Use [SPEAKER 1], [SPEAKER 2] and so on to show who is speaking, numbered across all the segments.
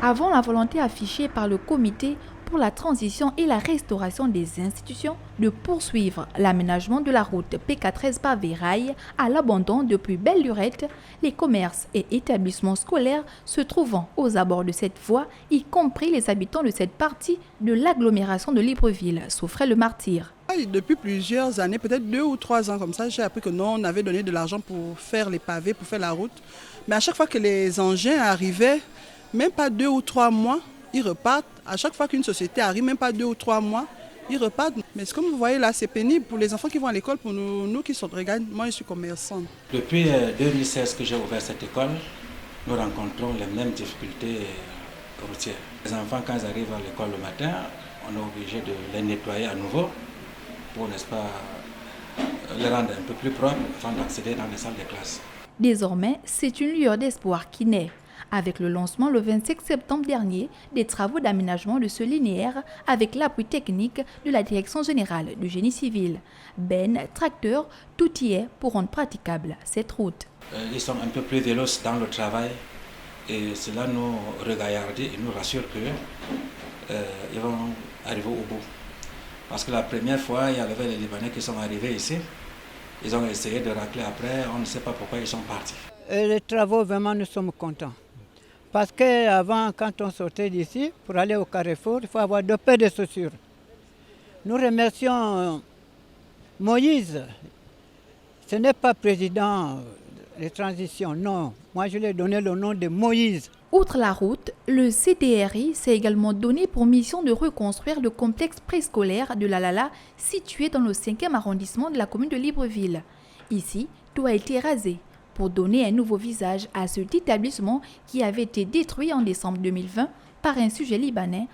[SPEAKER 1] Avant la volonté affichée par le comité pour la transition et la restauration des institutions de poursuivre l'aménagement de la route PK13 Pavé-Rail à l'abandon de plus belle lurette, les commerces et établissements scolaires se trouvant aux abords de cette voie, y compris les habitants de cette partie de l'agglomération de Libreville, souffraient le martyre.
[SPEAKER 2] Depuis plusieurs années, peut-être 2 ou 3 ans comme ça, j'ai appris que non, on avait donné de l'argent pour faire les pavés, pour faire la route. Mais à chaque fois que les engins arrivaient, même pas 2 ou 3 mois, ils repartent. À chaque fois qu'une société arrive, même pas 2 ou 3 mois, ils repartent. Mais comme vous voyez là, c'est pénible pour les enfants qui vont à l'école, pour nous qui sommes regardés. Moi, je suis commerçante.
[SPEAKER 3] Depuis 2016 que j'ai ouvert cette école, nous rencontrons les mêmes difficultés routières. Les enfants, quand ils arrivent à l'école le matin, on est obligé de les nettoyer à nouveau pour, n'est-ce pas, les rendre un peu plus propres afin d'accéder dans les salles de classe.
[SPEAKER 1] Désormais, c'est une lueur d'espoir qui naît, avec le lancement le 25 septembre dernier des travaux d'aménagement de ce linéaire avec l'appui technique de la Direction générale du génie civil. Tracteurs, tout y est pour rendre praticable cette route.
[SPEAKER 3] Ils sont un peu plus véloces dans le travail et cela nous regaillardit et nous rassure qu'ils vont arriver au bout. Parce que la première fois, il y avait les Libanais qui sont arrivés ici. Ils ont essayé de racler après, on ne sait pas pourquoi ils sont partis.
[SPEAKER 4] Les travaux, vraiment, nous sommes contents. Parce qu'avant, quand on sortait d'ici, pour aller au carrefour, il faut avoir 2 paires de chaussures. Nous remercions Moïse. Ce n'est pas président de transition, non. Moi, je lui ai donné le nom de Moïse.
[SPEAKER 1] Outre la route, le CDRI s'est également donné pour mission de reconstruire le complexe préscolaire de La Lala, situé dans le 5e arrondissement de la commune de Libreville. Ici, tout a été rasé pour donner un nouveau visage à cet établissement qui avait été détruit en décembre 2020 par un sujet libanais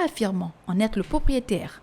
[SPEAKER 1] affirmant en être le propriétaire.